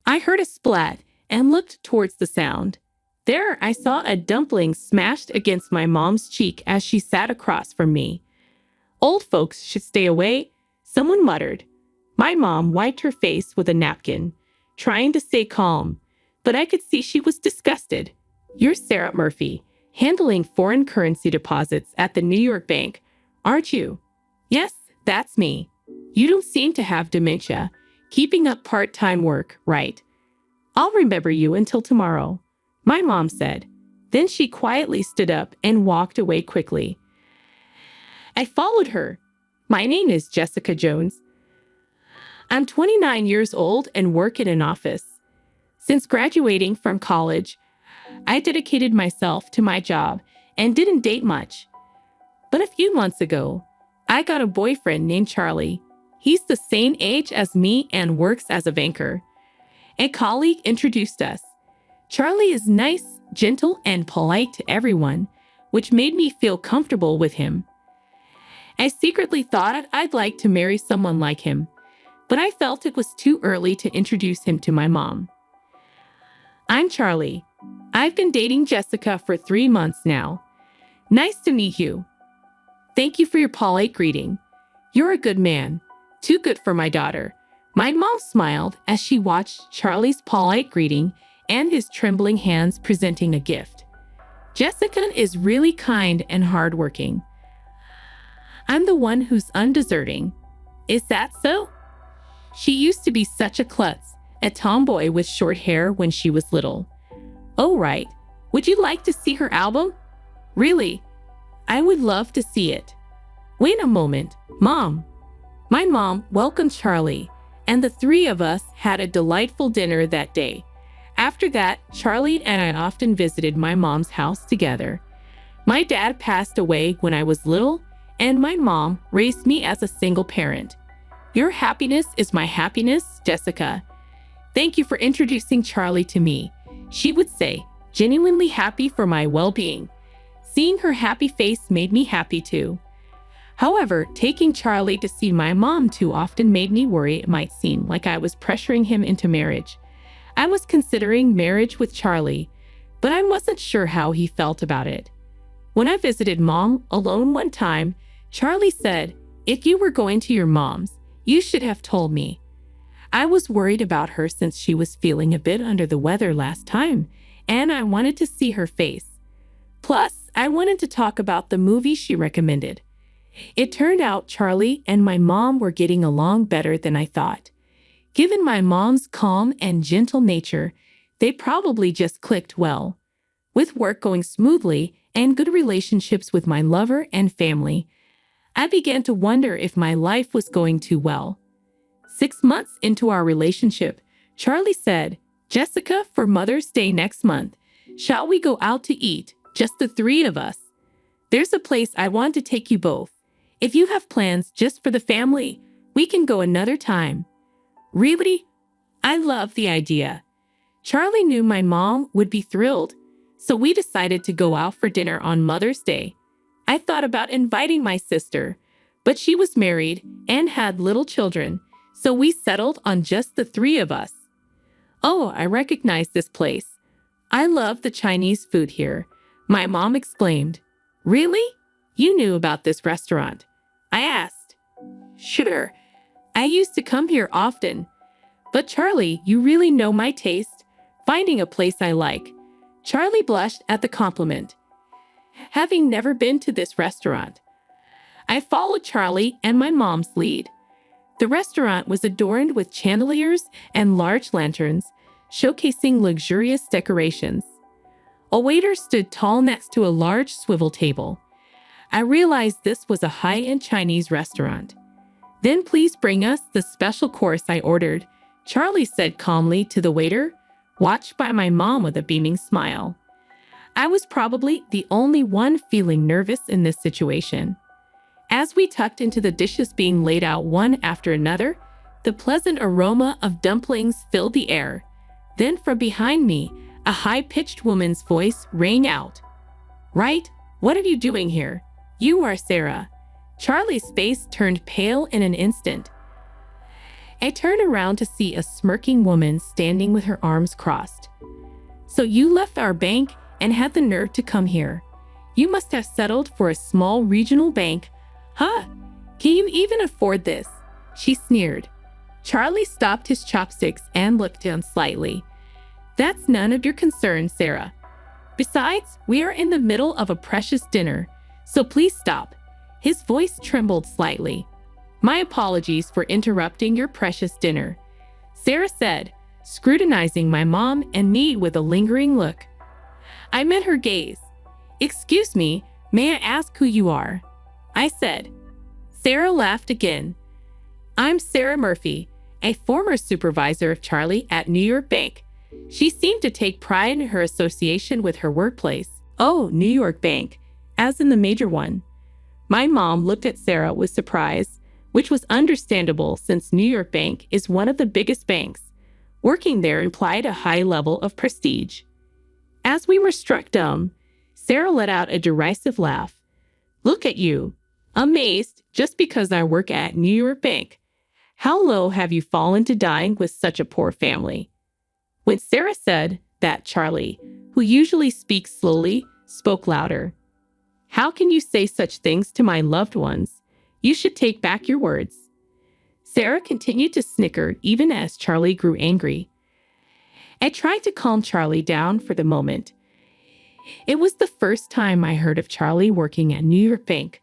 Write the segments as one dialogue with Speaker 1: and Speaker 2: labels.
Speaker 1: I heard a splat and looked towards the sound. There, I saw a dumpling smashed against my mom's cheek as she sat across from me. Old folks should stay away, someone muttered. My mom wiped her face with a napkin, trying to stay calm, but I could see she was disgusted. You're Sarah Murphy, handling foreign currency deposits at the New York Bank, aren't you? Yes, that's me. You don't seem to have dementia. Keeping up part-time work, right? I'll remember you until tomorrow, my mom said. Then she quietly stood up and walked away quickly. I followed her. My name is Jessica Jones. I'm 29 years old and work in an office. Since graduating from college, I dedicated myself to my job and didn't date much. But a few months ago, I got a boyfriend named Charlie. He's the same age as me and works as a banker. A colleague introduced us. Charlie is nice, gentle, and polite to everyone, which made me feel comfortable with him. I secretly thought I'd like to marry someone like him, but I felt it was too early to introduce him to my mom. I'm Charlie. I've been dating Jessica for 3 months now. Nice to meet you. Thank you for your polite greeting. You're a good man. Too good for my daughter. My mom smiled as she watched Charlie's polite greeting and his trembling hands presenting a gift. Jessica is really kind and hardworking. I'm the one who's undeserving. Is that so? She used to be such a klutz, a tomboy with short hair when she was little. Oh, right. Would you like to see her album? Really? I would love to see it. Wait a moment, Mom. My mom welcomed Charlie, and the three of us had a delightful dinner that day. After that, Charlie and I often visited my mom's house together. My dad passed away when I was little, and my mom raised me as a single parent. Your happiness is my happiness, Jessica. Thank you for introducing Charlie to me, she would say, genuinely happy for my well-being. Seeing her happy face made me happy too. However, taking Charlie to see my mom too often made me worry it might seem like I was pressuring him into marriage. I was considering marriage with Charlie, but I wasn't sure how he felt about it. When I visited Mom alone one time, Charlie said, "If you were going to your mom's, you should have told me." I was worried about her since she was feeling a bit under the weather last time, and I wanted to see her face. Plus, I wanted to talk about the movie she recommended. It turned out Charlie and my mom were getting along better than I thought. Given my mom's calm and gentle nature, they probably just clicked well. With work going smoothly and good relationships with my lover and family, I began to wonder if my life was going too well. 6 months into our relationship, Charlie said, "Jessica, for Mother's Day next month, shall we go out to eat, just the three of us? There's a place I want to take you both. If you have plans just for the family, we can go another time." Really? I love the idea. Charlie knew my mom would be thrilled, so we decided to go out for dinner on Mother's Day. I thought about inviting my sister, but she was married and had little children, so we settled on just the three of us. Oh, I recognize this place. I love the Chinese food here, my mom exclaimed. Really? You knew about this restaurant? I asked. Sure. I used to come here often. But Charlie, you really know my taste. Finding a place I like. Charlie blushed at the compliment. Having never been to this restaurant, I followed Charlie and my mom's lead. The restaurant was adorned with chandeliers and large lanterns, showcasing luxurious decorations. A waiter stood tall next to a large swivel table. I realized this was a high-end Chinese restaurant. Then please bring us the special course I ordered, Charlie said calmly to the waiter, watched by my mom with a beaming smile. I was probably the only one feeling nervous in this situation. As we tucked into the dishes being laid out one after another, the pleasant aroma of dumplings filled the air. Then from behind me, a high-pitched woman's voice rang out. Right? What are you doing here? You are Sarah. Charlie's face turned pale in an instant. I turned around to see a smirking woman standing with her arms crossed. So you left our bank and had the nerve to come here. You must have settled for a small regional bank. Huh? Can you even afford this? She sneered. Charlie stopped his chopsticks and looked down slightly. That's none of your concern, Sarah. Besides, we are in the middle of a precious dinner, so please stop. His voice trembled slightly. My apologies for interrupting your precious dinner, Sarah said, scrutinizing my mom and me with a lingering look. I met her gaze. Excuse me, may I ask who you are? I said. Sarah laughed again. I'm Sarah Murphy, a former supervisor of Charlie at New York Bank. She seemed to take pride in her association with her workplace. Oh, New York Bank, as in the major one. My mom looked at Sarah with surprise, which was understandable since New York Bank is one of the biggest banks. Working there implied a high level of prestige. As we were struck dumb, Sarah let out a derisive laugh. Look at you, amazed just because I work at New York Bank. How low have you fallen to dying with such a poor family? When Sarah said that, Charlie, who usually speaks slowly, spoke louder. How can you say such things to my loved ones? You should take back your words. Sarah continued to snicker even as Charlie grew angry. I tried to calm Charlie down for the moment. It was the first time I heard of Charlie working at New York Bank,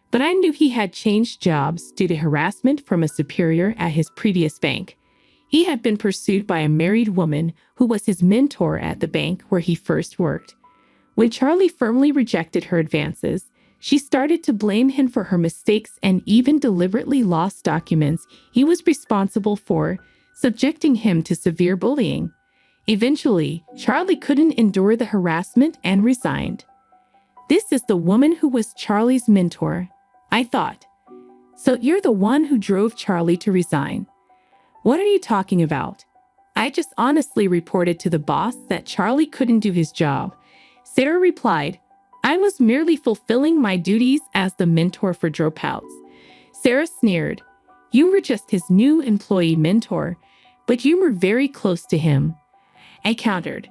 Speaker 1: but I knew he had changed jobs due to harassment from a superior at his previous bank. He had been pursued by a married woman who was his mentor at the bank where he first worked. When Charlie firmly rejected her advances, she started to blame him for her mistakes and even deliberately lost documents he was responsible for, subjecting him to severe bullying. Eventually, Charlie couldn't endure the harassment and resigned. This is the woman who was Charlie's mentor, I thought. So you're the one who drove Charlie to resign. What are you talking about? I just honestly reported to the boss that Charlie couldn't do his job. Sarah replied, I was merely fulfilling my duties as the mentor for dropouts. Sarah sneered. You were just his new employee mentor, but you were very close to him. I countered.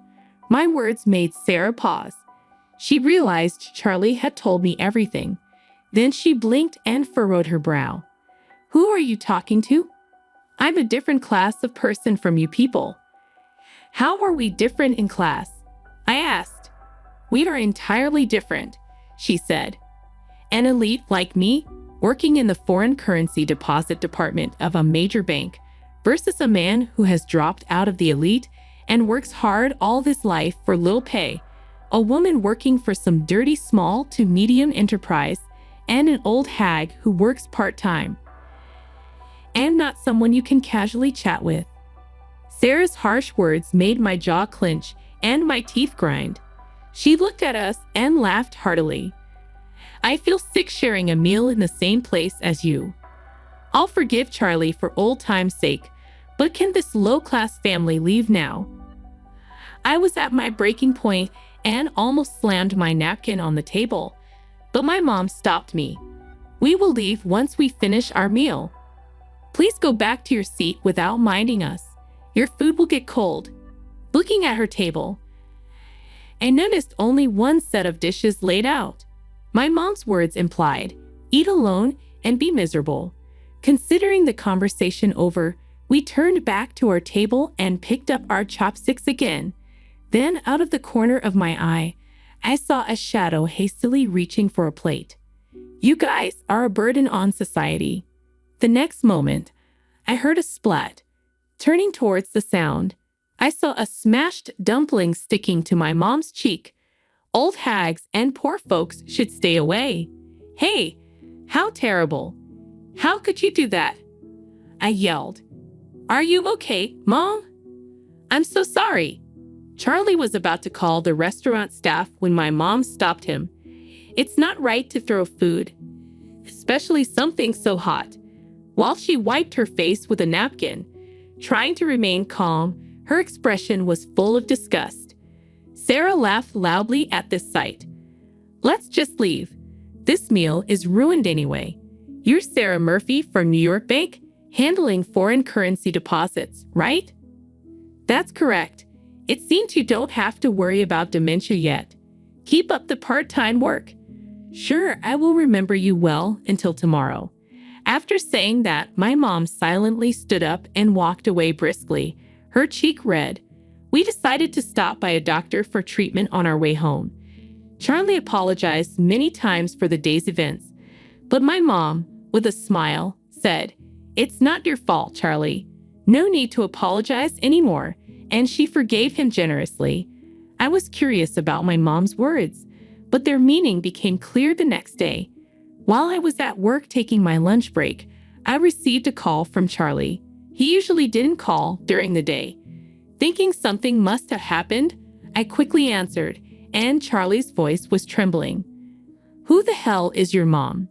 Speaker 1: My words made Sarah pause. She realized Charlie had told me everything. Then she blinked and furrowed her brow. Who are you talking to? I'm a different class of person from you people. How are we different in class? I asked. We are entirely different, she said. An elite like me, working in the foreign currency deposit department of a major bank, versus a man who has dropped out of the elite and works hard all his life for little pay, a woman working for some dirty small to medium enterprise, and an old hag who works part-time. And not someone you can casually chat with. Sarah's harsh words made my jaw clench and my teeth grind. She looked at us and laughed heartily. I feel sick sharing a meal in the same place as you. I'll forgive Charlie for old time's sake, but can this low-class family leave now? I was at my breaking point and almost slammed my napkin on the table, but my mom stopped me. We will leave once we finish our meal. Please go back to your seat without minding us. Your food will get cold. Looking at her table, I noticed only one set of dishes laid out. My mom's words implied, eat alone and be miserable. Considering the conversation over, we turned back to our table and picked up our chopsticks again. Then, out of the corner of my eye, I saw a shadow hastily reaching for a plate. You guys are a burden on society. The next moment, I heard a splat. Turning towards the sound, I saw a smashed dumpling sticking to my mom's cheek. Old hags and poor folks should stay away. Hey, how terrible. How could you do that? I yelled. Are you okay, Mom? I'm so sorry. Charlie was about to call the restaurant staff when my mom stopped him. It's not right to throw food, especially something so hot. While she wiped her face with a napkin, trying to remain calm, her expression was full of disgust. Sarah laughed loudly at this sight. Let's just leave. This meal is ruined anyway. You're Sarah Murphy from New York Bank, handling foreign currency deposits, right? That's correct. It seems you don't have to worry about dementia yet. Keep up the part-time work. Sure, I will remember you well until tomorrow. After saying that, my mom silently stood up and walked away briskly, her cheek red. We decided to stop by a doctor for treatment on our way home. Charlie apologized many times for the day's events, but my mom, with a smile, said, "It's not your fault, Charlie. No need to apologize anymore," and she forgave him generously. I was curious about my mom's words, but their meaning became clear the next day. While I was at work taking my lunch break, I received a call from Charlie. He usually didn't call during the day. Thinking something must have happened, I quickly answered, and Charlie's voice was trembling. "Who the hell is your mom?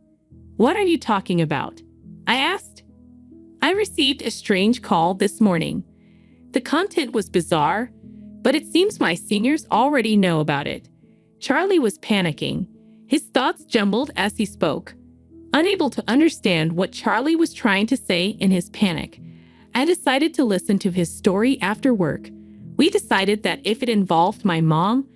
Speaker 1: What are you talking about?" I asked. "I received a strange call this morning. The content was bizarre, but it seems my seniors already know about it." Charlie was panicking. His thoughts jumbled as he spoke. Unable to understand what Charlie was trying to say in his panic, I decided to listen to his story after work. We decided that if it involved my mom,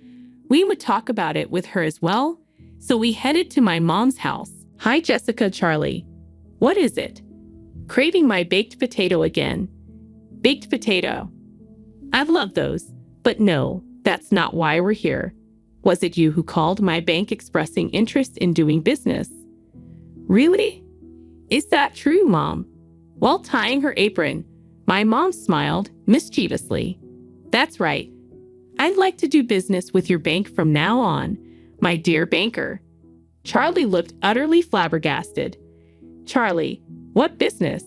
Speaker 1: we would talk about it with her as well, so we headed to my mom's house. "Hi, Jessica." "Charlie, what is it?" "Craving my baked potato again." "Baked potato? I love those. But no, that's not why we're here. Was it you who called my bank expressing interest in doing business?" "Really? Is that true, Mom?" While tying her apron, my mom smiled mischievously. "That's right. I'd like to do business with your bank from now on, my dear banker." Charlie looked utterly flabbergasted. "Charlie, what business?"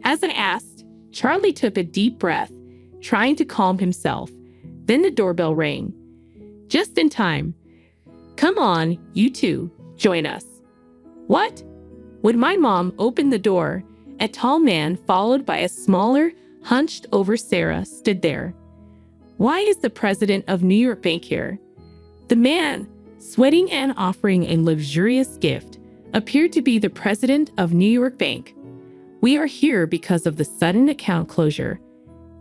Speaker 1: As I asked, Charlie took a deep breath, trying to calm himself. Then the doorbell rang. Just in time. "Come on, you two, join us." "What?" When my mom opened the door, a tall man followed by a smaller, hunched-over Sarah stood there. "Why is the president of New York Bank here?" The man, sweating and offering a luxurious gift, appeared to be the president of New York Bank. "We are here because of the sudden account closure."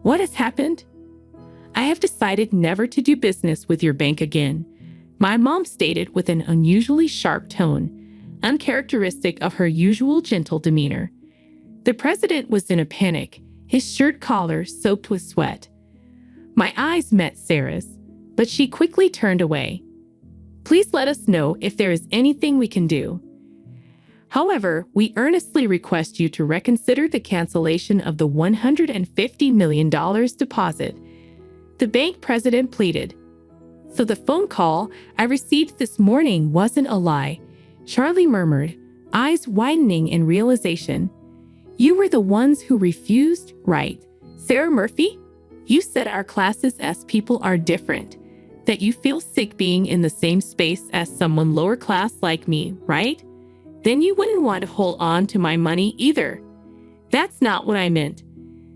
Speaker 1: "What has happened?" "I have decided never to do business with your bank again," my mom stated with an unusually sharp tone, uncharacteristic of her usual gentle demeanor. The president was in a panic, his shirt collar soaked with sweat. My eyes met Sarah's, but she quickly turned away. "Please let us know if there is anything we can do. However, we earnestly request you to reconsider the cancellation of the $150 million deposit," the bank president pleaded. "So the phone call I received this morning wasn't a lie," Charlie murmured, eyes widening in realization. "You were the ones who refused, right, Sarah Murphy? You said our classes as people are different, that you feel sick being in the same space as someone lower class like me, right? Then you wouldn't want to hold on to my money either." "That's not what I meant."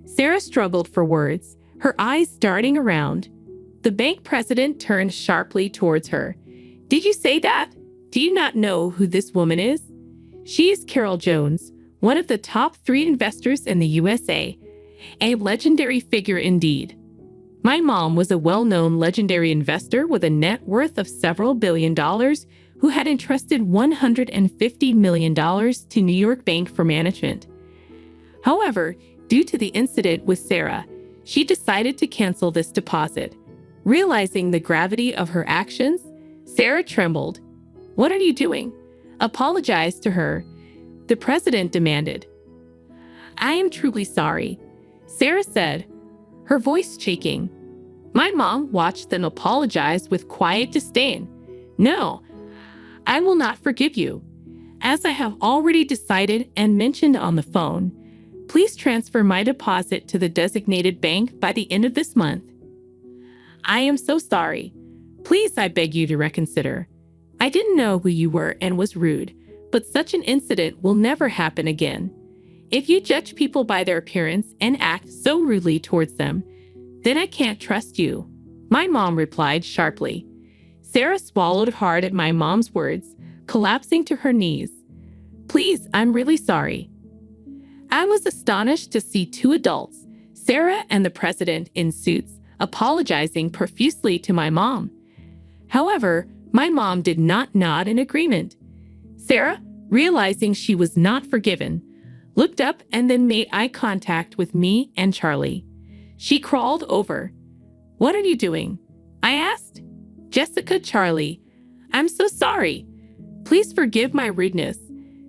Speaker 1: Sarah struggled for words, her eyes darting around. The bank president turned sharply towards her. "Did you say that? Do you not know who this woman is? She is Carol Jones, one of the top 3 investors in the USA. A legendary figure indeed." My mom was a well-known legendary investor with a net worth of several $billion who had entrusted $150 million to New York Bank for management. However, due to the incident with Sarah, she decided to cancel this deposit. Realizing the gravity of her actions, Sarah trembled. "What are you doing? Apologize to her," the president demanded. "I am truly sorry," Sarah said, her voice shaking. My mom watched them apologize with quiet disdain. "No, I will not forgive you. As I have already decided and mentioned on the phone, please transfer my deposit to the designated bank by the end of this month." "I am so sorry. Please, I beg you to reconsider. I didn't know who you were and was rude, but such an incident will never happen again. If you judge people by their appearance and act so rudely towards them, then I can't trust you," my mom replied sharply. Sarah swallowed hard at my mom's words, collapsing to her knees. "Please, I'm really sorry." I was astonished to see two adults, Sarah and the president in suits, apologizing profusely to my mom. However, my mom did not nod in agreement. Sarah, realizing she was not forgiven, looked up and then made eye contact with me and Charlie. She crawled over. "What are you doing?" I asked. "Jessica, Charlie, I'm so sorry. Please forgive my rudeness."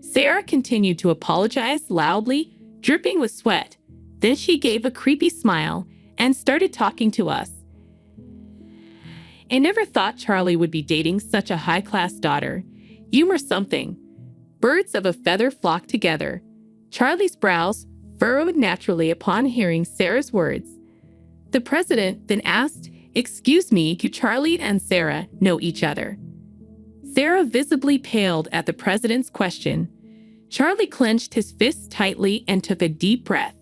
Speaker 1: Sarah continued to apologize loudly, dripping with sweat. Then she gave a creepy smile and started talking to us. I never thought Charlie would be dating such a high-class daughter. Humor something. Birds of a feather flock together. Charlie's brows furrowed naturally upon hearing Sarah's words. The president then asked, "Excuse me, do Charlie and Sarah know each other?" Sarah visibly paled at the president's question. Charlie clenched his fists tightly and took a deep breath.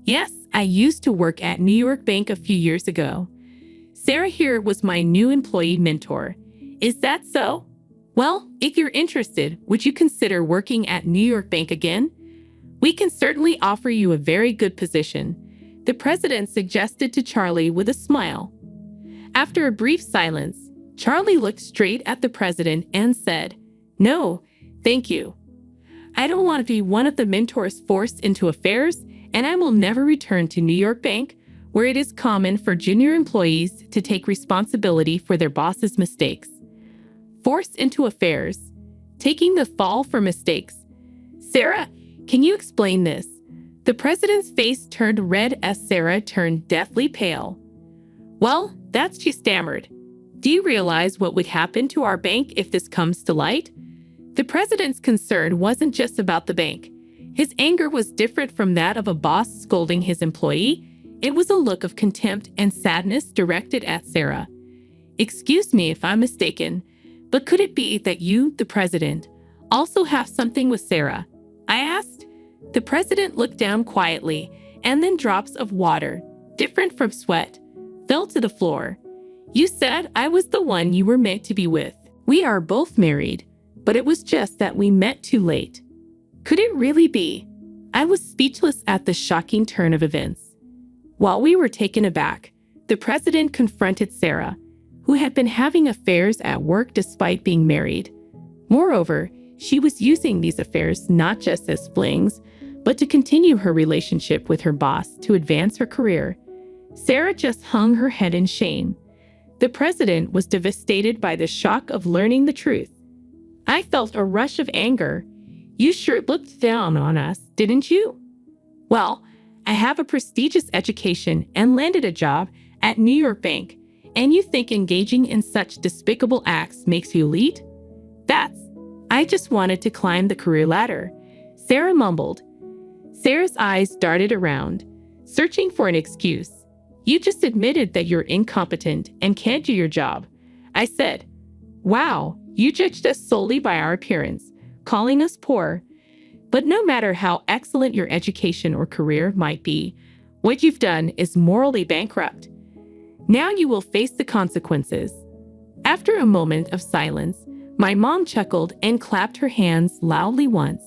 Speaker 1: "Yes, I used to work at New York Bank a few years ago. Sarah here was my new employee mentor. Is that so? Well, if you're interested, would you consider working at New York Bank again? We can certainly offer you a very good position," the president suggested to Charlie with a smile. After a brief silence, Charlie looked straight at the president and said, "No, thank you. I don't want to be one of the mentors forced into affairs, and I will never return to New York Bank, where it is common for junior employees to take responsibility for their boss's mistakes." Forced into affairs, taking the fall for mistakes. "Sarah, can you explain this?" The president's face turned red as Sarah turned deathly pale. "Well, that's," she stammered. "Do you realize what would happen to our bank if this comes to light?" The president's concern wasn't just about the bank. His anger was different from that of a boss scolding his employee. It was a look of contempt and sadness directed at Sarah. "Excuse me if I'm mistaken, but could it be that you, the president, also have something with Sarah?" I asked. The president looked down quietly, and then drops of water, different from sweat, fell to the floor. "You said I was the one you were meant to be with. We are both married, but it was just that we met too late." Could it really be? I was speechless at the shocking turn of events. While we were taken aback, the president confronted Sarah, who had been having affairs at work despite being married. Moreover, she was using these affairs not just as flings, but to continue her relationship with her boss to advance her career. Sarah just hung her head in shame. The president was devastated by the shock of learning the truth. I felt a rush of anger. "You sure looked down on us, didn't you? Well, I have a prestigious education and landed a job at New York Bank, and you think engaging in such despicable acts makes you elite? I just wanted to climb the career ladder," Sarah mumbled. Sarah's eyes darted around, searching for an excuse. "You just admitted that you're incompetent and can't do your job," I said. "Wow, you judged us solely by our appearance, calling us poor. But no matter how excellent your education or career might be, what you've done is morally bankrupt. Now you will face the consequences." After a moment of silence, my mom chuckled and clapped her hands loudly once.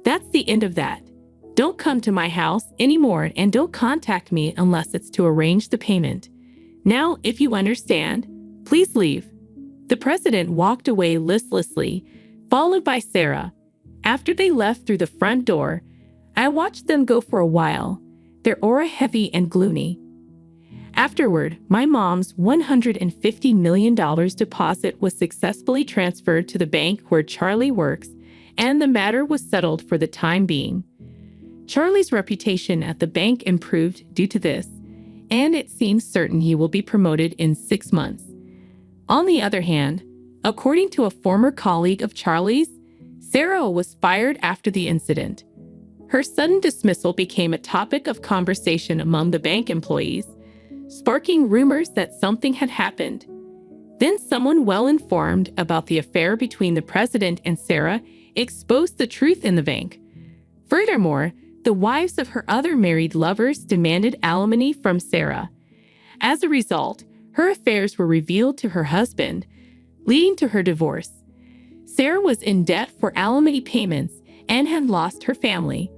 Speaker 1: "That's the end of that. Don't come to my house anymore and don't contact me unless it's to arrange the payment. Now, if you understand, please leave." The president walked away listlessly, followed by Sarah. After they left through the front door, I watched them go for a while, their aura heavy and gloomy. Afterward, my mom's $150 million deposit was successfully transferred to the bank where Charlie works, and the matter was settled for the time being. Charlie's reputation at the bank improved due to this, and it seems certain he will be promoted in 6 months. On the other hand, according to a former colleague of Charlie's, Sarah was fired after the incident. Her sudden dismissal became a topic of conversation among the bank employees, sparking rumors that something had happened. Then someone well-informed about the affair between the president and Sarah exposed the truth in the bank. Furthermore, the wives of her other married lovers demanded alimony from Sarah. As a result, her affairs were revealed to her husband, leading to her divorce. Sarah was in debt for alimony payments and had lost her family.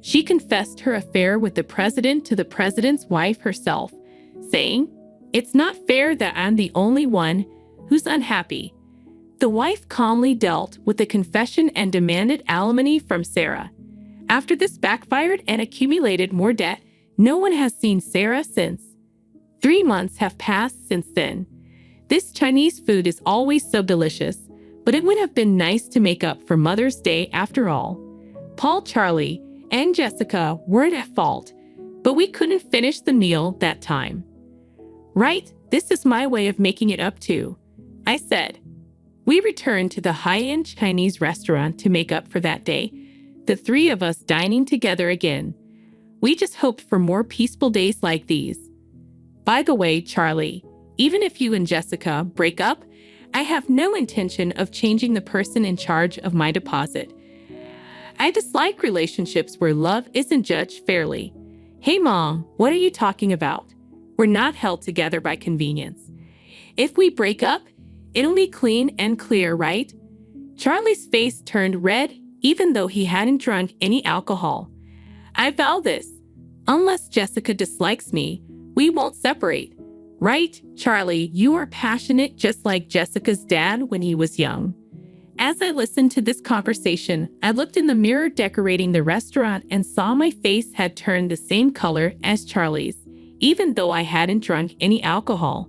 Speaker 1: She confessed her affair with the president to the president's wife herself, saying, "It's not fair that I'm the only one who's unhappy." The wife calmly dealt with the confession and demanded alimony from Sarah. After this backfired and accumulated more debt, no one has seen Sarah since. 3 months have passed since then. This Chinese food is always so delicious, but it would have been nice to make up for Mother's Day after all. Paul, Charlie, and Jessica weren't at fault, but we couldn't finish the meal that time. "Right, this is my way of making it up too," I said. We returned to the high-end Chinese restaurant to make up for that day, the three of us dining together again. We just hoped for more peaceful days like these. By the way, Charlie, even if you and Jessica break up, I have no intention of changing the person in charge of my deposit. I dislike relationships where love isn't judged fairly. Hey, Mom, what are you talking about? We're not held together by convenience. If we break up, it'll be clean and clear, right? Charlie's face turned red, even though he hadn't drunk any alcohol. I vow this. Unless Jessica dislikes me, we won't separate. Right, Charlie, you are passionate just like Jessica's dad when he was young. As I listened to this conversation, I looked in the mirror decorating the restaurant and saw my face had turned the same color as Charlie's, even though I hadn't drunk any alcohol.